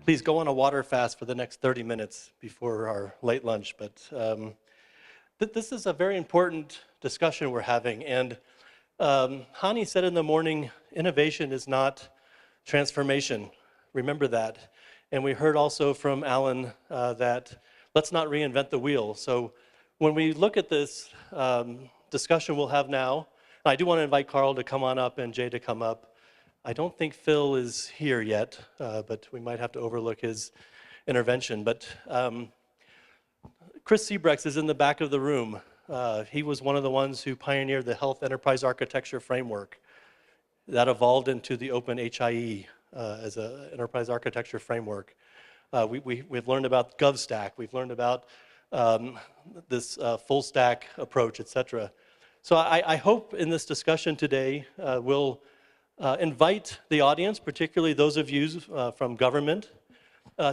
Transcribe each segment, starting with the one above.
please go on a water fast for the next 30 minutes before our late lunch. But this is a very important discussion we're having. And Hani said in the morning, innovation is not transformation. Remember that. And we heard also from Alan that let's not reinvent the wheel. So when we look at this discussion we'll have now, I do want to invite Carl to come on up and Jay to come up. I don't think Phil is here yet, but we might have to overlook his intervention. But Chris Sebrex is in the back of the room. He was one of the ones who pioneered the Health Enterprise Architecture Framework that evolved into the Open HIE as an enterprise architecture framework. We've learned about GovStack. We've learned about this full stack approach, et cetera. So I hope in this discussion today we'll invite the audience, particularly those of you from government,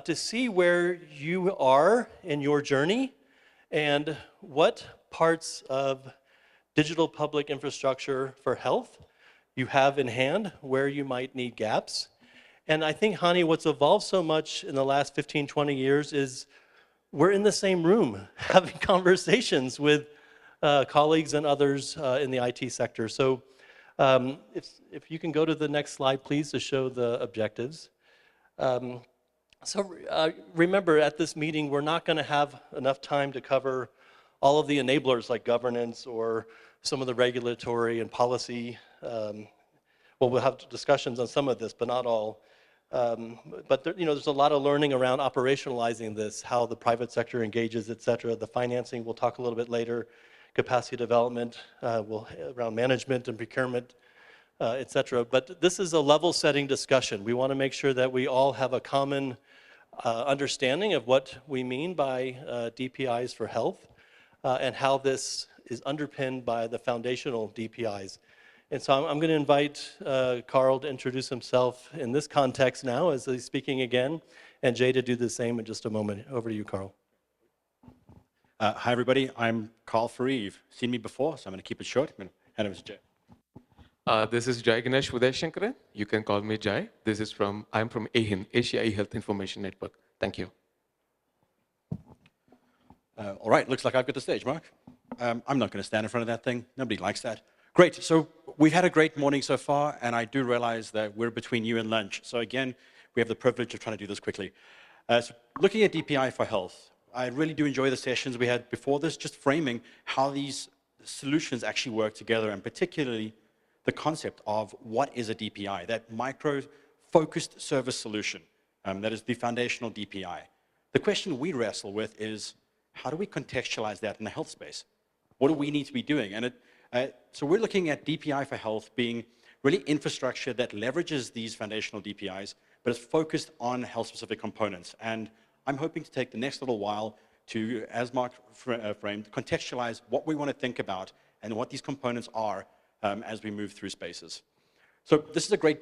to see where you are in your journey and what parts of digital public infrastructure for health you have in hand, where you might need gaps. And I think, Hani, what's evolved so much in the last 15, 20 years is we're in the same room having conversations with colleagues and others in the IT sector. So if you can go to the next slide, please, to show the objectives. Remember, at this meeting, we're not going to have enough time to cover all of the enablers like governance or some of the regulatory and policy. Well, we'll have discussions on some of this, but not all. But there's a lot of learning around operationalizing this, how the private sector engages, et cetera. The financing, we'll talk a little bit later. Capacity development, around management and procurement, et cetera. But this is a level-setting discussion. We want to make sure that we all have a common understanding of what we mean by DPIs for health and how this is underpinned by the foundational DPIs. And so I'm going to invite Carl to introduce himself in this context now as he's speaking again, and Jay to do the same in just a moment. Over to you, Carl. Hi, everybody. I'm Carl Faree. You've seen me before, so I'm going to keep it short. I'm going to hand over to Jay. This is Jai Ganesh Udayashankaran. You can call me Jai. I'm from AHIN, Asia eHealth Information Network. Thank you. All right, looks like I've got the stage, Mark. I'm not going to stand in front of that thing. Nobody likes that. Great, so we've had a great morning so far, and I do realize that we're between you and lunch. So again, we have the privilege of trying to do this quickly. So looking at DPI for health, I really do enjoy the sessions we had before this, just framing how these solutions actually work together, and particularly the concept of what is a DPI, that micro-focused service solution, that is the foundational DPI. The question we wrestle with is, how do we contextualize that in the health space? What do we need to be doing? And so we're looking at DPI for health being really infrastructure that leverages these foundational DPIs, but is focused on health-specific components. And I'm hoping to take the next little while to, as Mark framed, contextualize what we want to think about and what these components are as we move through spaces. So this is a great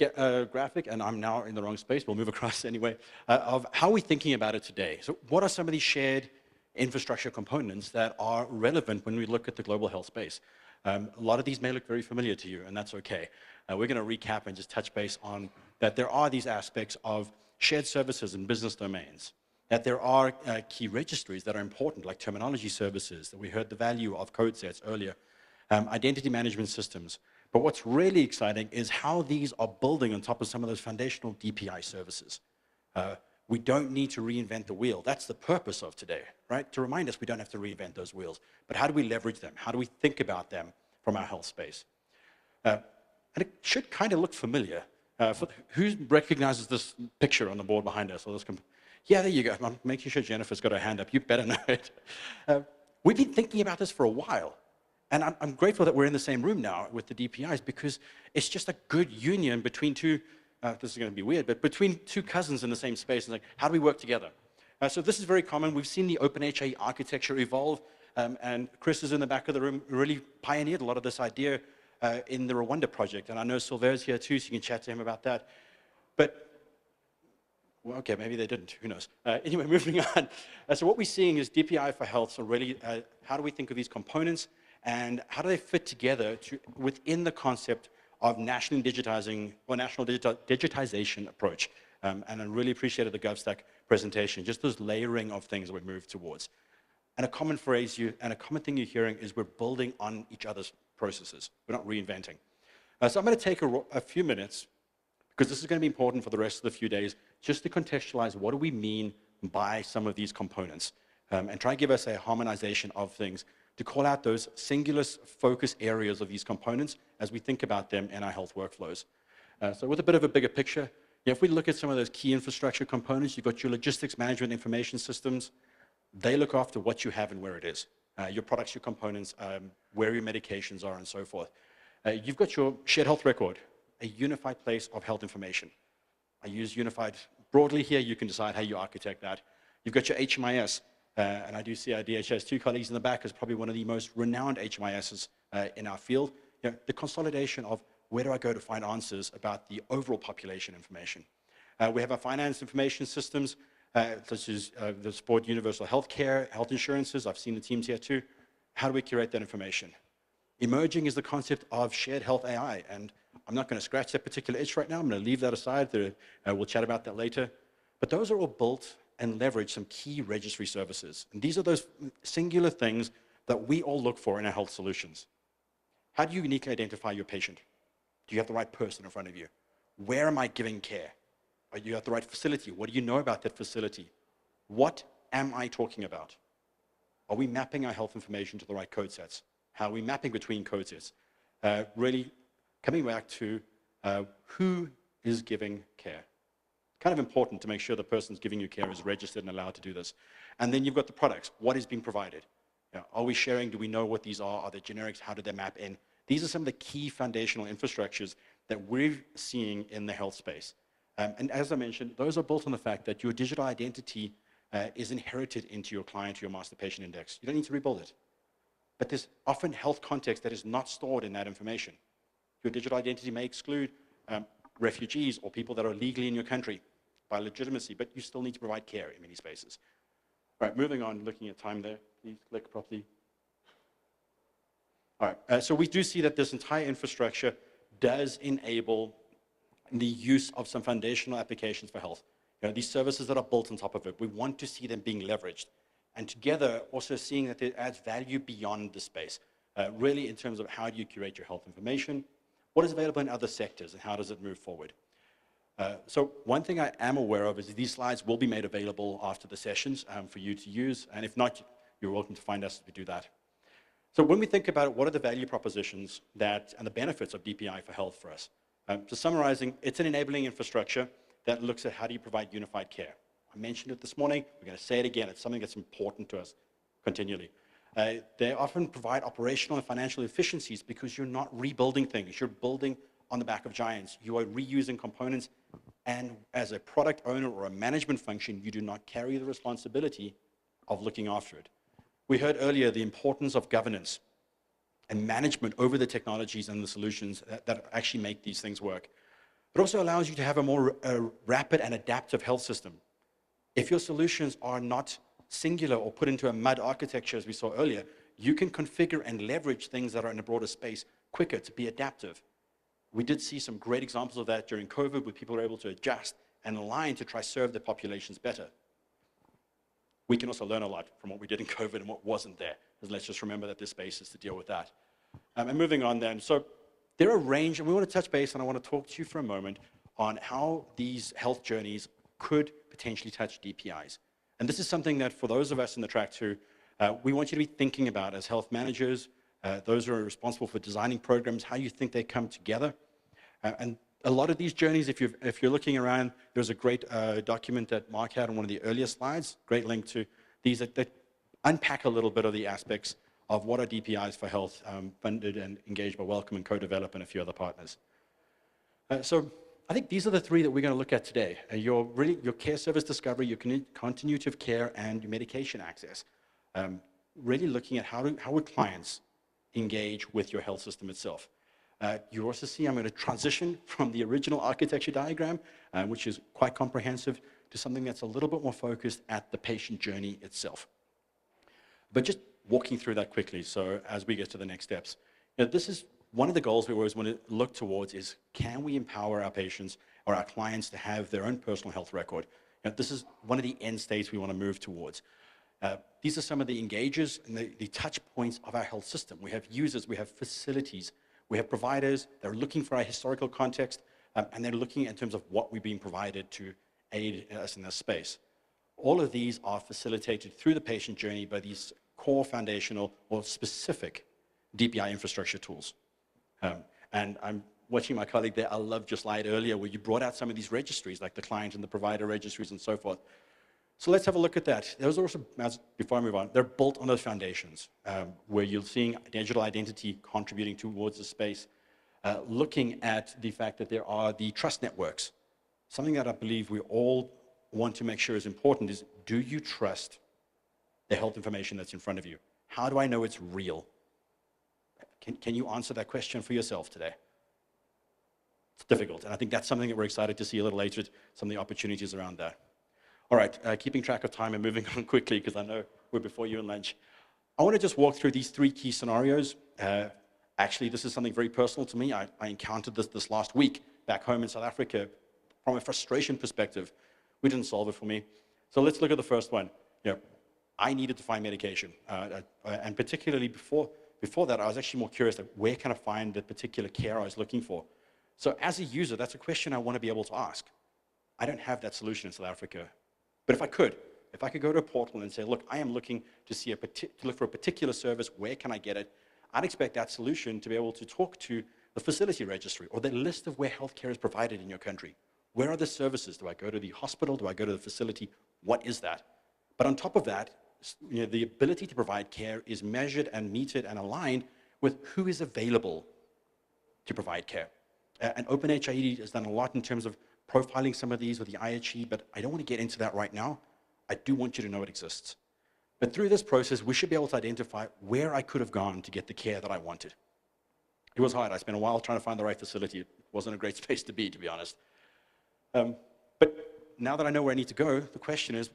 graphic, and I'm now in the wrong space. We'll move across anyway, of how we're thinking about it today. So what are some of these shared infrastructure components that are relevant when we look at the global health space? A lot of these may look very familiar to you, and that's okay. We're going to recap and just touch base on that there are these aspects of shared services and business domains, that there are key registries that are important, like terminology services, that we heard the value of code sets earlier, identity management systems. But what's really exciting is how these are building on top of some of those foundational DPI services. We don't need to reinvent the wheel. That's the purpose of today, right? To remind us we don't have to reinvent those wheels. But how do we leverage them? How do we think about them from our health space? And it should kind of look familiar. Who recognizes this picture on the board behind us? Yeah, there you go. I'm making sure Jennifer's got her hand up. You better know it. We've been thinking about this for a while. And I'm grateful that we're in the same room now with the DPIs, because it's just a good union between two, this is going to be weird, but between two cousins in the same space. And like, how do we work together? So this is very common. We've seen the OpenHIE architecture evolve, and Chris is in the back of the room, really pioneered a lot of this idea in the Rwanda project. And I know Silver's here too, so you can chat to him about that. But, well, okay, maybe they didn't, who knows? Anyway, moving on. So what we're seeing is DPI for health. So really, how do we think of these components, and how do they fit together within the concept of national digitizing or national digitization approach And I really appreciated the GovStack presentation, just those layering of things that we moved towards. And a common phrase and a common thing you're hearing is we're building on each other's processes. We're not reinventing. So I'm going to take a few minutes, because this is going to be important for the rest of the few days, just to contextualize what do we mean by some of these components, and try to give us a harmonization of things to call out those singular focus areas of these components as we think about them in our health workflows. So with a bit of a bigger picture, if we look at some of those key infrastructure components, you've got your logistics management information systems. They look after what you have and where it is, your products, your components, where your medications are, and so forth. You've got your shared health record, a unified place of health information. I use unified broadly here. You can decide how you architect that. You've got your HMIS, and I do see our DHS2 colleagues in the back as probably one of the most renowned HMISs in our field. The consolidation of where do I go to find answers about the overall population information. We have our finance information systems, such as the support universal health care, health insurances. I've seen the teams here too. How do we curate that information? Emerging is the concept of shared health AI, and I'm not going to scratch that particular itch right now. I'm going to leave that aside. We'll chat about that later. But those are all built and leverage some key registry services. And these are those singular things that we all look for in our health solutions. How do you uniquely identify your patient? Do you have the right person in front of you? Where am I giving care? Are you at the right facility? What do you know about that facility? What am I talking about? Are we mapping our health information to the right code sets? How are we mapping between code sets? Really coming back to who is giving care. Kind of important to make sure the person's giving you care is registered and allowed to do this. And then you've got the products. What is being provided? Are we sharing? Do we know what these are? Are they generics? How do they map in? These are some of the key foundational infrastructures that we're seeing in the health space. And as I mentioned, those are built on the fact that your digital identity is inherited into your client, your master patient index. You don't need to rebuild it. But there's often health context that is not stored in that information. Your digital identity may exclude refugees or people that are legally in your country by legitimacy, but you still need to provide care in many spaces. All right, moving on, looking at time there. Please click properly. All right, so we do see that this entire infrastructure does enable the use of some foundational applications for health. These services that are built on top of it, we want to see them being leveraged. And together, also seeing that it adds value beyond the space, really in terms of how do you curate your health information, what is available in other sectors, and how does it move forward. So one thing I am aware of is that these slides will be made available after the sessions for you to use, and if not, you're welcome to find us to do that. So when we think about it, what are the value propositions and the benefits of DPI for health for us? So summarizing, it's an enabling infrastructure that looks at how do you provide unified care. I mentioned it this morning. We're going to say it again. It's something that's important to us continually. They often provide operational and financial efficiencies because you're not rebuilding things. You're building on the back of giants. You are reusing components. And as a product owner or a management function, you do not carry the responsibility of looking after it. We heard earlier the importance of governance and management over the technologies and the solutions that actually make these things work. It also allows you to have a more rapid and adaptive health system. If your solutions are not singular or put into a mud architecture, as we saw earlier, you can configure and leverage things that are in a broader space quicker to be adaptive. We did see some great examples of that during COVID, where people were able to adjust and align to try to serve their populations better. We can also learn a lot from what we did in COVID and what wasn't there. Let's just remember that this space is to deal with that. And moving on then, so there are a range, and we want to touch base, and I want to talk to you for a moment on how these health journeys could potentially touch DPIs. And this is something that for those of us in the track too, we want you to be thinking about as health managers, those who are responsible for designing programs, how you think they come together. And a lot of these journeys, if you're looking around, there's a great document that Mark had on one of the earlier slides, great link to these that unpack a little bit of the aspects of what are DPIs for health, funded and engaged by Wellcome and Co-Develop and a few other partners. So I think these are the three that we're going to look at today. Your care service discovery, your continuity of care, and your medication access. Really looking at how would clients engage with your health system itself. You also see I'm going to transition from the original architecture diagram, which is quite comprehensive, to something that's a little bit more focused at the patient journey itself. But just walking through that quickly, so as we get to the next steps. This is one of the goals we always want to look towards is, can we empower our patients or our clients to have their own personal health record? This is one of the end states we want to move towards. These are some of the engagers and the touch points of our health system. We have users, we have facilities, we have providers. They're looking for our historical context, and they're looking in terms of what we've been provided to aid us in this space. All of these are facilitated through the patient journey by these core foundational or specific DPI infrastructure tools. And I'm watching my colleague there. I loved your slide earlier where you brought out some of these registries, like the client and the provider registries and so forth. So let's have a look at that. Those are also, before I move on, they're built on those foundations, where you're seeing digital identity contributing towards the space, looking at the fact that there are the trust networks. Something that I believe we all want to make sure is important is, do you trust the health information that's in front of you? How do I know it's real? Can you answer that question for yourself today? It's difficult, and I think that's something that we're excited to see a little later, some of the opportunities around that. All right, keeping track of time and moving on quickly, because I know we're before you and lunch. I want to just walk through these 3 key scenarios. Actually, this is something very personal to me. I encountered this last week back home in South Africa. From a frustration perspective, we didn't solve it for me. So let's look at the first one. I needed to find medication, and particularly before that, I was actually more curious, like, where can I find the particular care I was looking for? So as a user, that's a question I want to be able to ask. I don't have that solution in South Africa. But if I could go to a portal and say, look, I am looking to look for a particular service, where can I get it? I'd expect that solution to be able to talk to the facility registry or the list of where healthcare is provided in your country. Where are the services? Do I go to the hospital? Do I go to the facility? What is that? But on top of that, the ability to provide care is measured and metered and aligned with who is available to provide care. And OpenHIE has done a lot in terms of profiling some of these with the IHE, but I don't want to get into that right now. I do want you to know it exists. But through this process, we should be able to identify where I could have gone to get the care that I wanted. It was hard. I spent a while trying to find the right facility. It wasn't a great space to be honest. But now that I know where I need to go, the question is,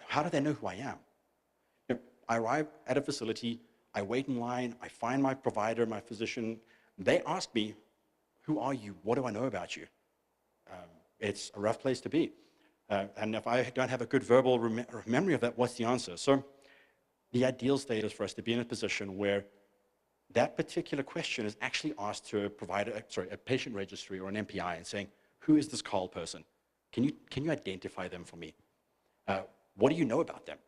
how do they know who I am? I arrive at a facility, I wait in line, I find my provider, my physician. They ask me, who are you? What do I know about you? It's a rough place to be. And if I don't have a good verbal memory of that, what's the answer? So the ideal state is for us to be in a position where that particular question is actually asked to a patient registry or an MPI and saying, who is this call person? Can you identify them for me? What do you know about them?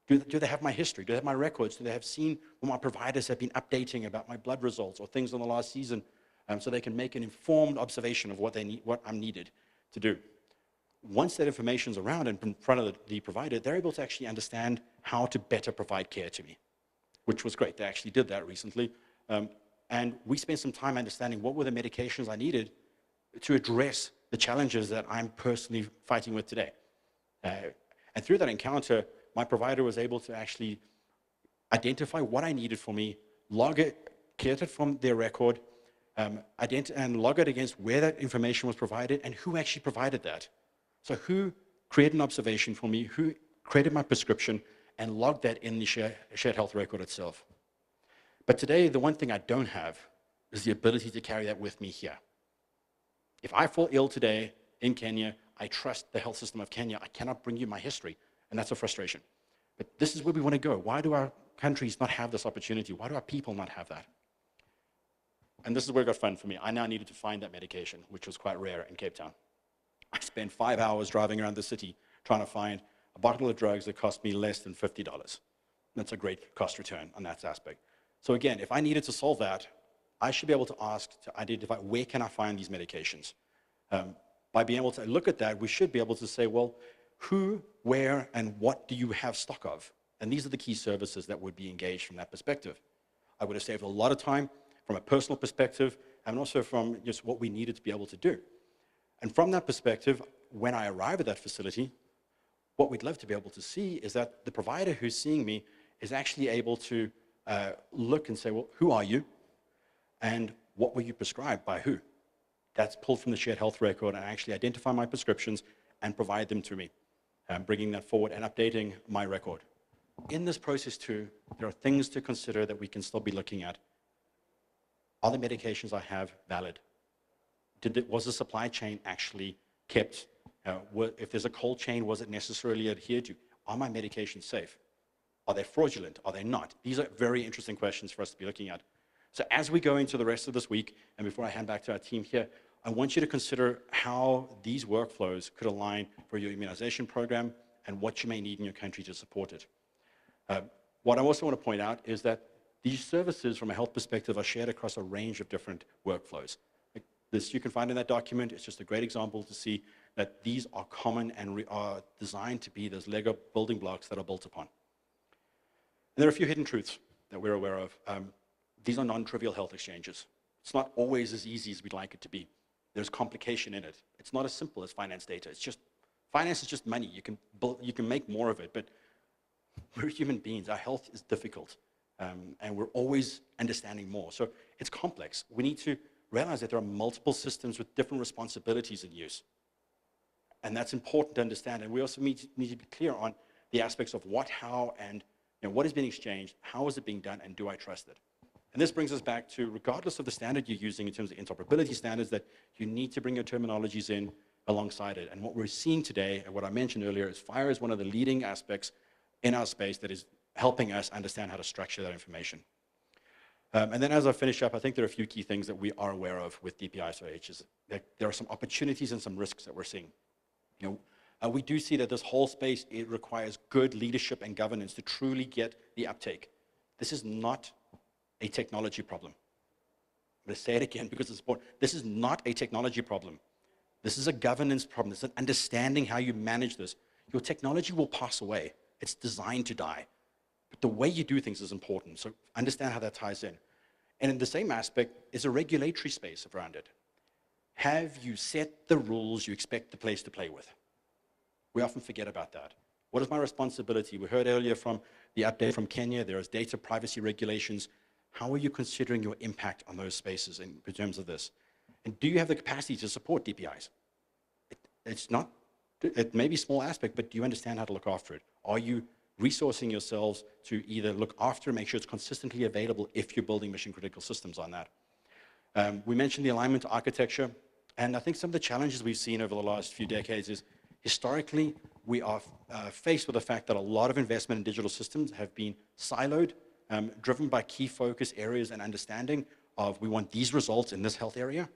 Do they have my history? Do they have my records? Do they have seen what my providers have been updating about my blood results or things in the last season, so they can make an informed observation of what I'm needed to do? Once that information is around and in front of the provider, they're able to actually understand how to better provide care to me, which was great. They actually did that recently. And we spent some time understanding what were the medications I needed to address the challenges that I'm personally fighting with today. And through that encounter, my provider was able to actually identify what I needed for me, log it, get it from their record, and log it against where that information was provided and who actually provided that. So who created an observation for me, who created my prescription, and logged that in the shared health record itself. But today, the one thing I don't have is the ability to carry that with me here. If I fall ill today in Kenya, I trust the health system of Kenya. I cannot bring you my history, and that's a frustration. But this is where we want to go. Why do our countries not have this opportunity? Why do our people not have that? And this is where it got fun for me. I now needed to find that medication, which was quite rare in Cape Town. I spent 5 hours driving around the city trying to find a bottle of drugs that cost me less than $50. That's a great cost return on that aspect. So again, if I needed to solve that, I should be able to ask to identify where can I find these medications. By being able to look at that, we should be able to say, well, who, where, and what do you have stock of? And these are the key services that would be engaged from that perspective. I would have saved a lot of time from a personal perspective and also from just what we needed to be able to do. And from that perspective, when I arrive at that facility, what we'd love to be able to see is that the provider who's seeing me is actually able to look and say, well, who are you? And what were you prescribed by who? That's pulled from the shared health record and actually identify my prescriptions and provide them to me, bringing that forward and updating my record. In this process too, there are things to consider that we can still be looking at. Are the medications I have valid? Was the supply chain actually kept? If there's a cold chain, was it necessarily adhered to? Are my medications safe? Are they fraudulent? Are they not? These are very interesting questions for us to be looking at. So as we go into the rest of this week, and before I hand back to our team here, I want you to consider how these workflows could align for your immunization program and what you may need in your country to support it. What I also want to point out is that these services, from a health perspective, are shared across a range of different workflows. Like this you can find in that document. It's just a great example to see that these are common and are designed to be those Lego building blocks that are built upon. And there are a few hidden truths that we're aware of. These are non-trivial health exchanges. It's not always as easy as we'd like it to be. There's complication in it. It's not as simple as finance data. Finance is just money. You can make more of it, but we're human beings. Our health is difficult, and we're always understanding more. So it's complex. We need to realize that there are multiple systems with different responsibilities in use. And that's important to understand. And we also need to be clear on the aspects of what, how, and what is being exchanged, how is it being done, and do I trust it? And this brings us back to, regardless of the standard you're using in terms of interoperability standards, that you need to bring your terminologies in alongside it. And what we're seeing today, and what I mentioned earlier, is FHIR is one of the leading aspects in our space that is helping us understand how to structure that information. And then as I finish up, I think there are a few key things that we are aware of with DPIs for H. There are some opportunities and some risks that we're seeing. We do see that this whole space, it requires good leadership and governance to truly get the uptake. This is not a technology problem. I'm going to say it again because it's important. This is not a technology problem. This is a governance problem. It's an understanding how you manage this. Your technology will pass away. It's designed to die. But the way you do things is important. So understand how that ties in. And in the same aspect is a regulatory space around it. Have you set the rules you expect the place to play with? We often forget about that. What is my responsibility? We heard earlier from the update from Kenya, there is data privacy regulations. How are you considering your impact on those spaces in terms of this? And do you have the capacity to support DPIs? It may be a small aspect, but do you understand how to look after it? Are you resourcing yourselves to either look after and make sure it's consistently available if you're building mission-critical systems on that? We mentioned the alignment to architecture, and I think some of the challenges we've seen over the last few decades is historically we are faced with the fact that a lot of investment in digital systems have been siloed, driven by key focus areas and understanding of we want these results in this health area.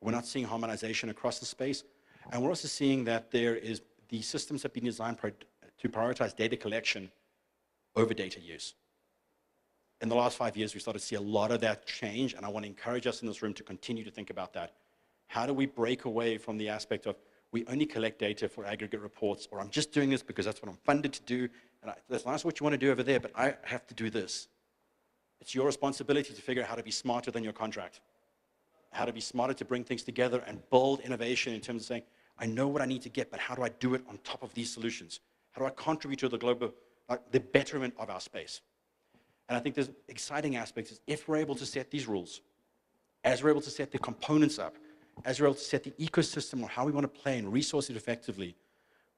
We're not seeing harmonization across the space. And we're also seeing that the systems have been designed to prioritize data collection over data use. In the last 5 years, we started to see a lot of that change, and I want to encourage us in this room to continue to think about that. How do we break away from the aspect of we only collect data for aggregate reports, or I'm just doing this because that's what I'm funded to do, and that's nice what you want to do over there, but I have to do this. It's your responsibility to figure out how to be smarter than your contract, how to be smarter to bring things together and build innovation in terms of saying, I know what I need to get, but how do I do it on top of these solutions? How do I contribute to the global, the betterment of our space? And I think there's exciting aspects is if we're able to set these rules, as we're able to set the components up, as we're able to set the ecosystem or how we want to play and resource it effectively,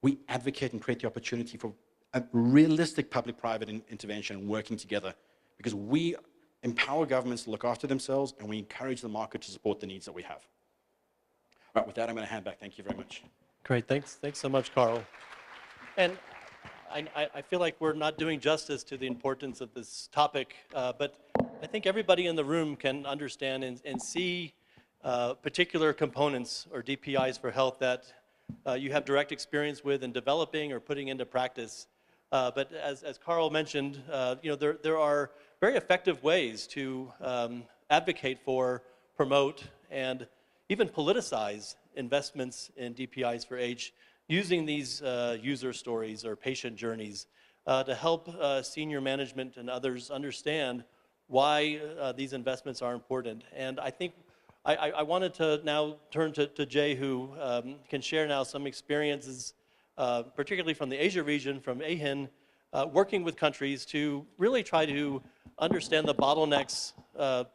we advocate and create the opportunity for a realistic public-private intervention and working together, because we empower governments to look after themselves and we encourage the market to support the needs that we have. All right, with that, I'm going to hand back. Thank you very much. Great, thanks so much, Carl. And I feel like we're not doing justice to the importance of this topic, but I think everybody in the room can understand and see particular components or DPIs for health that you have direct experience with in developing or putting into practice. But as Carl mentioned, there are very effective ways to advocate for, promote, and even politicize investments in DPIs for H using these user stories or patient journeys to help senior management and others understand why these investments are important. And I think I wanted to now turn to Jay, who can share now some experiences, particularly from the Asia region, from AHIN, working with countries to really try to understand the bottlenecks,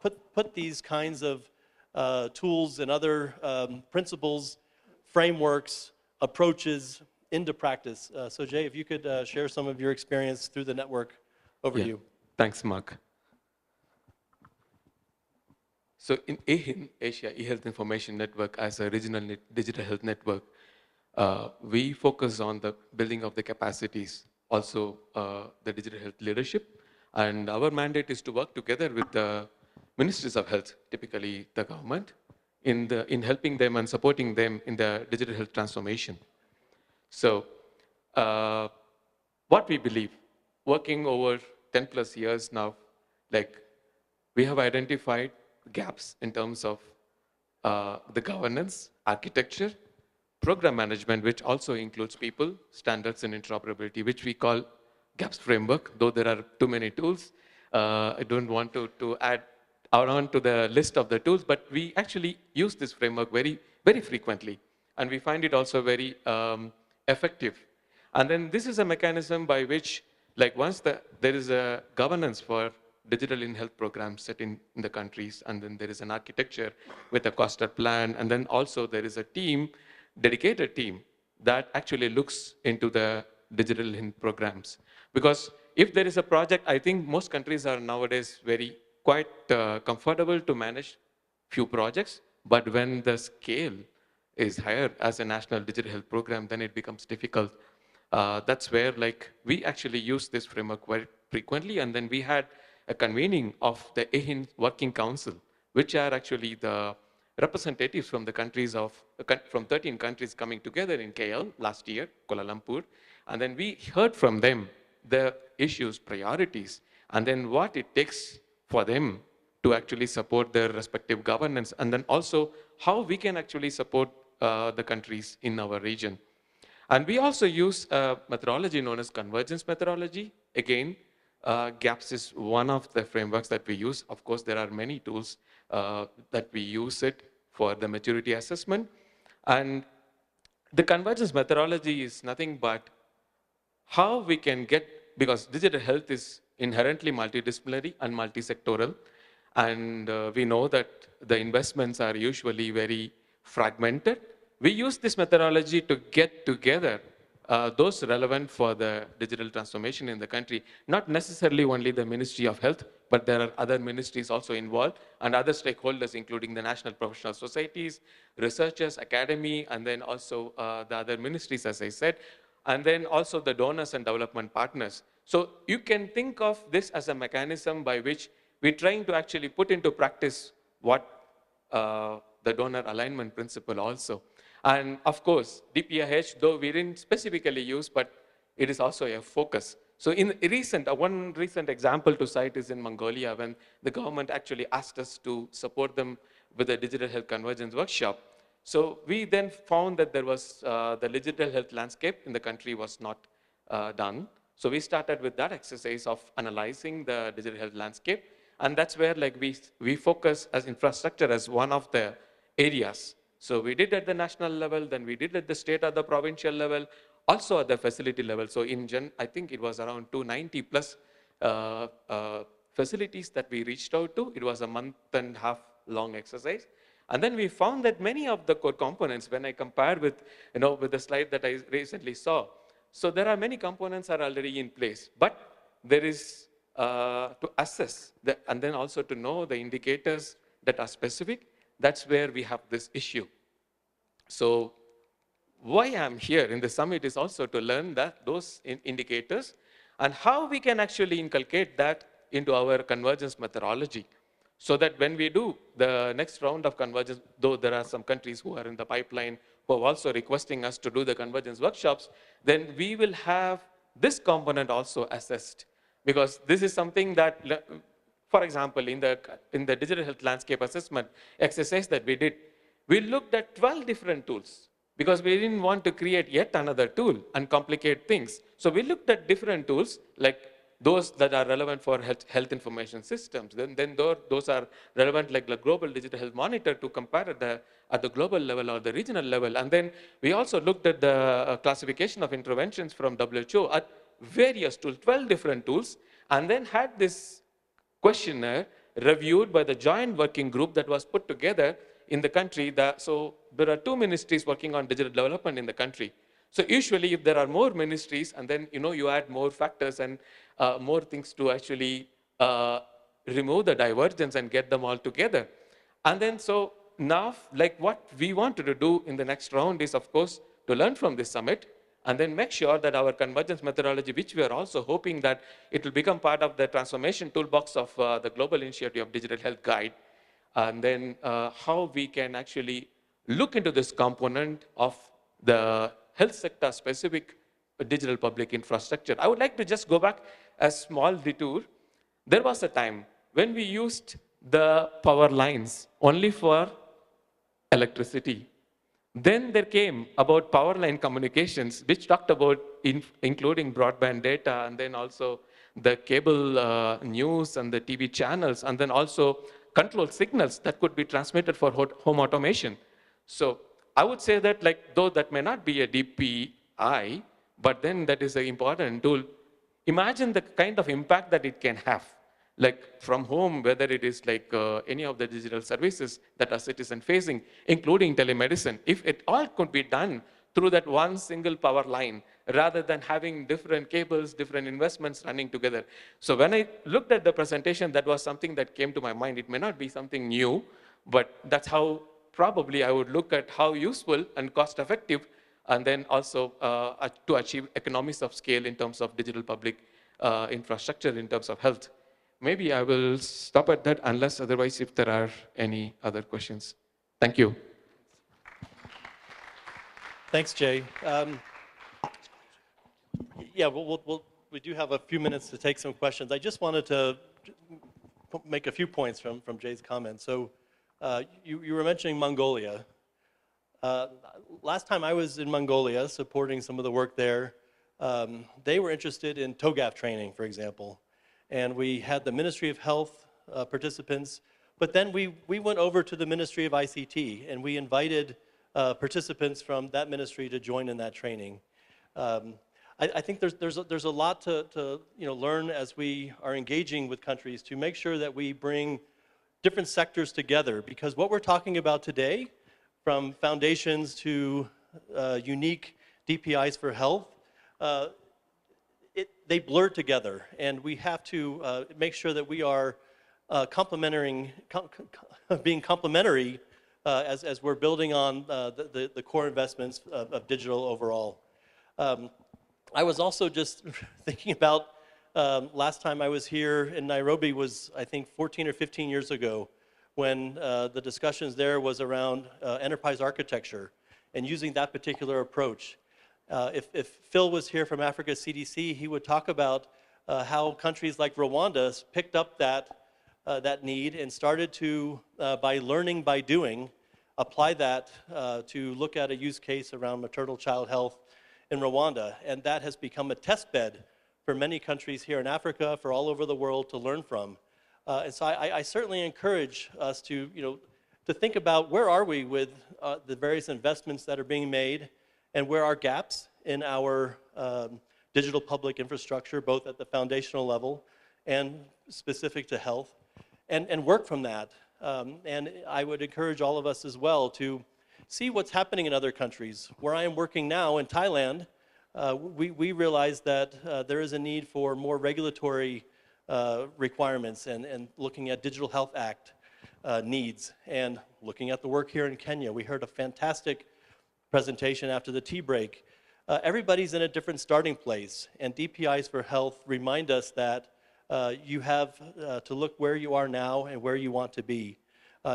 put these kinds of tools and other principles, frameworks, approaches into practice. So Jay, if you could share some of your experience through the network, over to you. Thanks, Mark. So in AHIN, Asia eHealth Information Network, as a regional digital health network, we focus on the building of the capacities, also the digital health leadership. And our mandate is to work together with the ministries of health, typically the government, in helping them and supporting them in the digital health transformation. So uh, what we believe, working over 10 plus years now, like we have identified gaps in terms of the governance, architecture, program management, which also includes people, standards, and interoperability, which we call gaps framework, though there are too many tools. I don't want to add on to the list of the tools, but we actually use this framework very, very frequently. And we find it also very effective. And then this is a mechanism by which, like once there is a governance for digital in-health programs set in the countries, and then there is an architecture with a costed plan, and then also there is a team, dedicated team, that actually looks into the digital in programs. Because if there is a project, I think most countries are nowadays very quite comfortable to manage few projects, but when the scale is higher as a national digital health program, then it becomes difficult. That's where like we actually use this framework very frequently, and then we had a convening of the AHIN Working Council, which are actually the representatives from the countries from 13 countries coming together in KL last year, Kuala Lumpur, and then we heard from them the issues, priorities, and then what it takes for them to actually support their respective governance, and then also how we can actually support the countries in our region. And we also use a methodology known as convergence methodology. Again, GAPS is one of the frameworks that we use. Of course, there are many tools that we use it for the maturity assessment. And the convergence methodology is nothing but how we can get, because digital health is inherently multidisciplinary and multi-sectoral, and we know that the investments are usually very fragmented. We use this methodology to get together those relevant for the digital transformation in the country, not necessarily only the Ministry of Health, but there are other ministries also involved and other stakeholders, including the national professional societies, researchers, academy, and then also the other ministries, as I said, and then also the donors and development partners. So you can think of this as a mechanism by which we're trying to actually put into practice what the donor alignment principle also. And of course, DPIs, though we didn't specifically use, but it is also a focus. So in one recent example to cite is in Mongolia, when the government actually asked us to support them with a digital health convergence workshop. So we then found that there was the digital health landscape in the country was not done. So we started with that exercise of analyzing the digital health landscape. And that's where like we focus as infrastructure as one of the areas. So we did at the national level, then we did at the state or the provincial level, also at the facility level. So I think it was around 290 plus facilities that we reached out to. It was a month and a half long exercise. And then we found that many of the core components, when I compared with, with the slide that I recently saw, so there are many components are already in place, but there is to assess and then also to know the indicators that are specific. That's where we have this issue. So why I'm here in the summit is also to learn those indicators and how we can actually inculcate that into our convergence methodology. So that when we do the next round of convergence, though there are some countries who are in the pipeline who are also requesting us to do the convergence workshops, then we will have this component also assessed. Because this is something that, for example, in the digital health landscape assessment exercise that we did, we looked at 12 different tools because we didn't want to create yet another tool and complicate things. So we looked at different tools, like those that are relevant for health information systems. Then those are relevant, like the global digital health monitor, to compare at the global level or the regional level. And then we also looked at the classification of interventions from WHO at various tools, 12 different tools, and then had this questionnaire reviewed by the joint working group that was put together in the country. So there are 2 ministries working on digital development in the country. So usually if there are more ministries and then you add more factors and more things to actually remove the divergence and get them all together. And then so now, like what we wanted to do in the next round is, of course, to learn from this summit and then make sure that our convergence methodology, which we are also hoping that it will become part of the transformation toolbox of the Global Initiative of Digital Health Guide, and then how we can actually look into this component of the health sector specific digital public infrastructure. I would like to just go back a small detour. There was a time when we used the power lines only for electricity. Then there came about power line communications, which talked about including broadband data, and then also the cable news and the TV channels, and then also control signals that could be transmitted for home automation. So I would say that, like, though that may not be a DPI, but then that is an important tool. Imagine the kind of impact that it can have, like from home, whether it is like any of the digital services that are citizen facing, including telemedicine. If it all could be done through that one single power line, rather than having different cables, different investments running together. So when I looked at the presentation, that was something that came to my mind. It may not be something new, but that's how probably I would look at how useful and cost effective, and then also to achieve economies of scale in terms of digital public infrastructure in terms of health. Maybe I will stop at that, unless otherwise if there are any other questions. Thank you. Thanks, Jay. Yeah, we do have a few minutes to take some questions. I just wanted to make a few points from Jay's comments. So you were mentioning Mongolia. Last time I was in Mongolia supporting some of the work there, they were interested in TOGAF training, for example. And we had the Ministry of Health participants, but then we went over to the Ministry of ICT, and we invited participants from that ministry to join in that training. I think there's a lot to learn as we are engaging with countries to make sure that we bring different sectors together, because what we're talking about today, from foundations to unique DPIs for health, they blur together, and we have to make sure that we are being complementary as we're building on the core investments of digital overall. I was also just thinking about last time I was here in Nairobi was, I think, 14 or 15 years ago, when the discussions there was around enterprise architecture and using that particular approach. If Phil was here from Africa CDC, he would talk about how countries like Rwanda picked up that need and started to, by learning by doing, apply that to look at a use case around maternal-child health in Rwanda. And that has become a test bed for many countries here in Africa, for all over the world to learn from. And so I certainly encourage us to think about where are we with the various investments that are being made, and where are gaps in our digital public infrastructure, both at the foundational level and specific to health, and work from that. And I would encourage all of us as well to see what's happening in other countries. Where I am working now in Thailand, we realize that there is a need for more regulatory requirements and looking at Digital Health Act needs, and looking at the work here in Kenya. We heard a fantastic presentation after the tea break. Everybody's in a different starting place, and DPIs for health remind us that you have to look where you are now and where you want to be.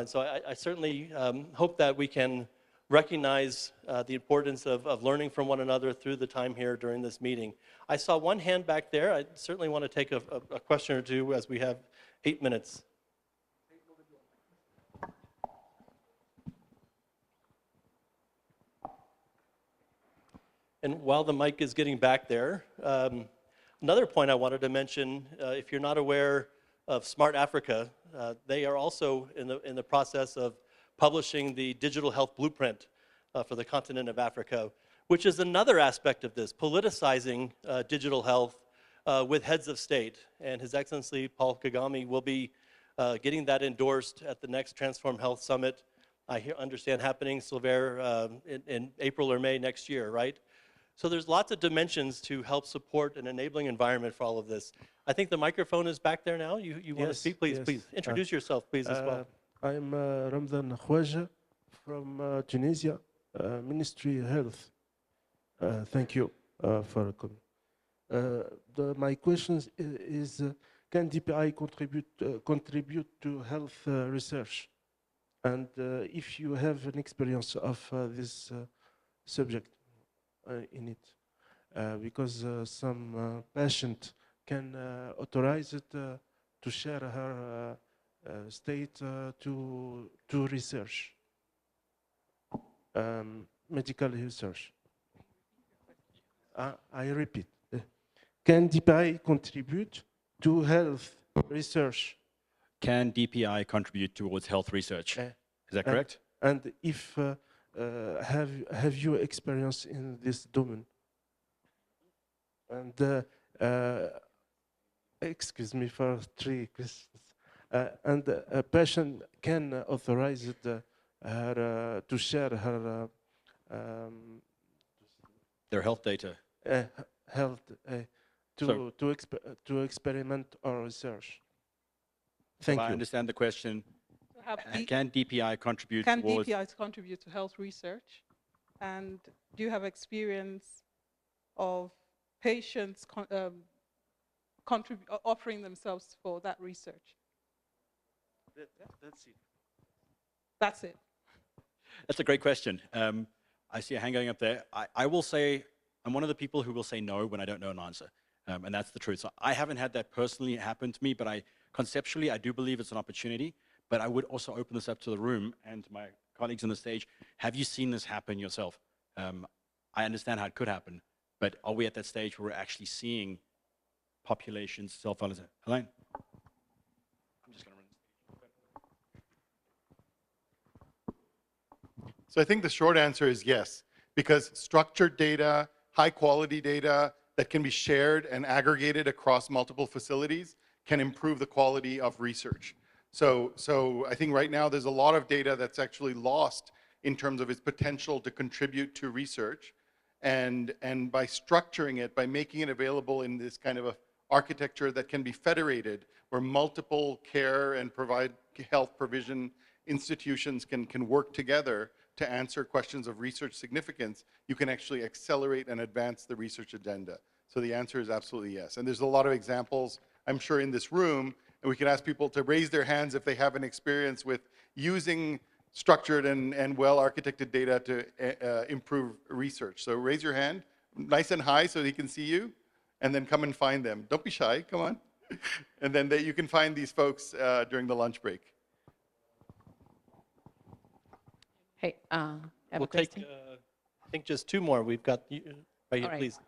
So I certainly hope that we can recognize the importance of learning from one another through the time here during this meeting. I saw one hand back there. I certainly want to take a question or two, as we have 8 minutes. And while the mic is getting back there, another point I wanted to mention, if you're not aware of Smart Africa, they are also in the process of publishing the Digital Health Blueprint for the continent of Africa, which is another aspect of this, politicizing digital health with heads of state. And His Excellency Paul Kagame will be getting that endorsed at the next Transform Health Summit, I understand happening, Silver, in April or May next year, right? So there's lots of dimensions to help support an enabling environment for all of this. I think the microphone is back there now. You want to speak? Please, please. Introduce yourself, please, as well. I'm Ramzan Khwaja from Tunisia, Ministry of Health. Thank you for coming. My question is, can DPI contribute to health research? And if you have an experience of this subject in it, because some patient can authorize it to share her state to research, medical research. I repeat, can DPI contribute to health research? Can DPI contribute towards health research? Is that correct? And if have you experience in this domain? And excuse me for 3 questions. And a patient can authorize it, her to share her Their health data. health to experiment or research. Thank If you. I understand the question, Have can DPI contribute Can towards... DPIs contribute to health research? And do you have experience of patients offering themselves for that research? That's it. That's it. That's a great question. I see a hand going up there. I will say, I'm one of the people who will say no when I don't know an answer. And that's the truth. So I haven't had that personally happen to me, but conceptually, I do believe it's an opportunity. But I would also open this up to the room and to my colleagues on the stage. Have you seen this happen yourself? I understand how it could happen, but are we at that stage where we're actually seeing populations self-volunteer? Elaine? I'm just going to run this. So I think the short answer is yes, because structured data, high quality data that can be shared and aggregated across multiple facilities can improve the quality of research. So I think right now there's a lot of data that's actually lost in terms of its potential to contribute to research. And by structuring it, by making it available in this kind of a architecture that can be federated, where multiple care and provide health provision institutions can work together to answer questions of research significance, you can actually accelerate and advance the research agenda. So the answer is absolutely yes. And there's a lot of examples, I'm sure, in this room, and we can ask people to raise their hands if they have an experience with using structured and well-architected data to improve research. So raise your hand, nice and high so he can see you, and then come and find them. Don't be shy, come on. And then you can find these folks during the lunch break. Hey, I have We'll a question. take, I think, just 2 more. We've got you right here, All right. please.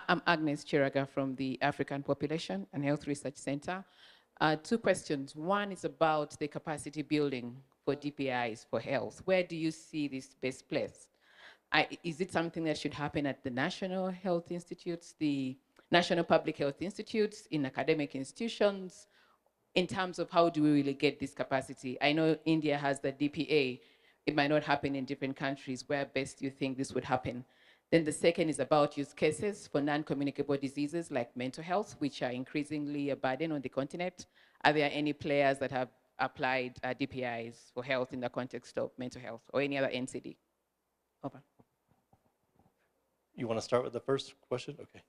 I'm Agnes Chiraga from the African Population and Health Research Center. 2 questions. One is about the capacity building for DPIs for health. Where do you see this best place? Is it something that should happen at the national health institutes, the national public health institutes, in academic institutions? In terms of how do we really get this capacity? I know India has the DPA. It might not happen in different countries. Where best do you think this would happen? Then the second is about use cases for non-communicable diseases like mental health, which are increasingly a burden on the continent. Are there any players that have applied DPIs for health in the context of mental health or any other NCD? Over. You want to start with the first question? Okay.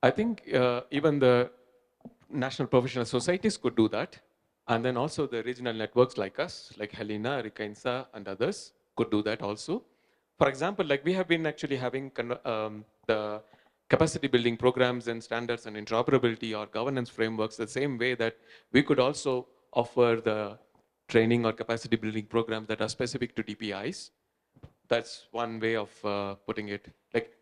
I think even the national professional societies could do that. And then also the regional networks like us, like Helena, Rikainsa, and others could do that also. For example, like we have been actually having the capacity building programs and standards and interoperability or governance frameworks the same way that we could also offer the training or capacity building programs that are specific to DPIs. That's one way of putting it. Like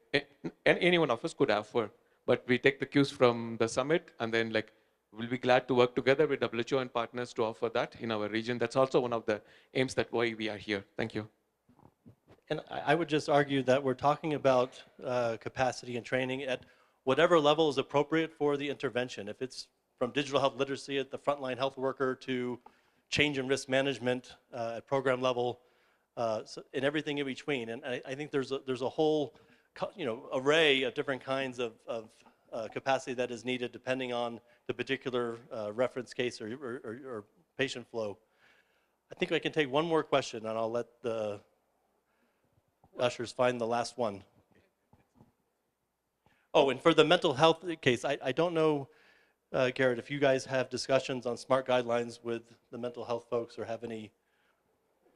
any one of us could offer, but we take the cues from the summit and then like we'll be glad to work together with WHO and partners to offer that in our region. That's also one of the aims that why we are here. Thank you. And I would just argue that we're talking about capacity and training at whatever level is appropriate for the intervention. If it's from digital health literacy at the frontline health worker to change and risk management at program level, and everything in between. And I think there's a whole array of different kinds of capacity that is needed depending on the particular reference case or patient flow. I think I can take one more question, and I'll let the ushers find the last one. Oh, and for the mental health case, I don't know, Garrett, if you guys have discussions on smart guidelines with the mental health folks or have any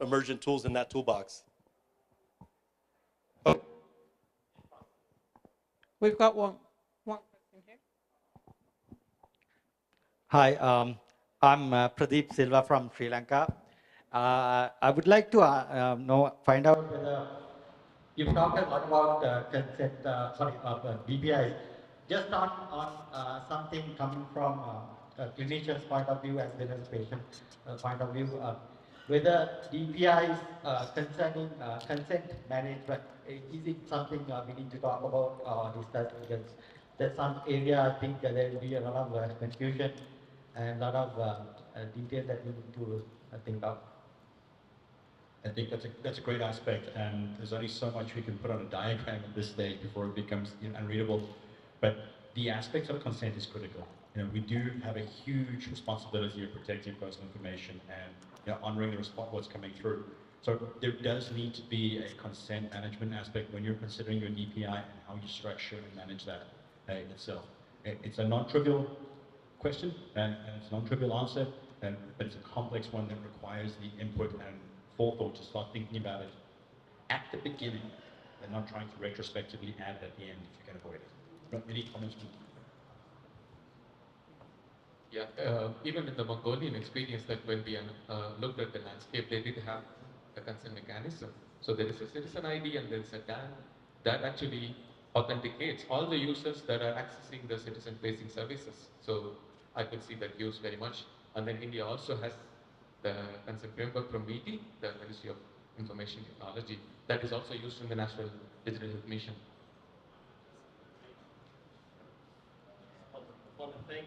emergent tools in that toolbox. Oh. We've got one question here. Hi, I'm Pradeep Silva from Sri Lanka. I would like to find out whether you've talked a lot about consent, DPIs, just on something coming from a clinician's point of view as well as patient point of view, whether DPIs concerning consent management, is it something we need to talk about or discuss? Because that's some area I think there will be a lot of confusion and a lot of detail that we need to think of. I think that's a great aspect, and there's only so much we can put on a diagram at this stage before it becomes unreadable. But the aspects of consent is critical. We do have a huge responsibility of protecting personal information and honoring what's coming through. So there does need to be a consent management aspect when you're considering your DPI and how you structure and manage that itself. It's a non-trivial question and it's a non-trivial answer, but it's a complex one that requires the input and forethought to start thinking about it at the beginning and not trying to retrospectively add it at the end if you can avoid it. But any comments? Yeah, even in the Mongolian experience, that when we looked at the landscape, they did have a consent mechanism. So there is a citizen ID and there is a DAN that actually authenticates all the users that are accessing the citizen-facing services. So I could see that use very much. And then India also has the consent framework from MITI, the Ministry of Information Technology, that is also used in the National Digital Health Mission. I want to thank,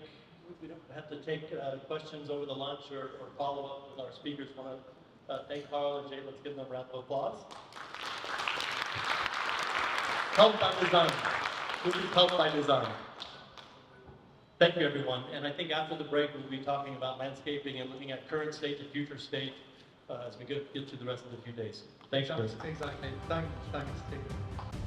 we don't have to take questions over the lunch or follow up with our speakers. I want to thank Carl and Jay. Let's give them a round of applause. Health by design. This is health by design. Thank you, everyone. And I think after the break, we'll be talking about landscaping and looking at current state and future state as we get to the rest of the few days. Thanks, Chris. Exactly. Thanks, Steve.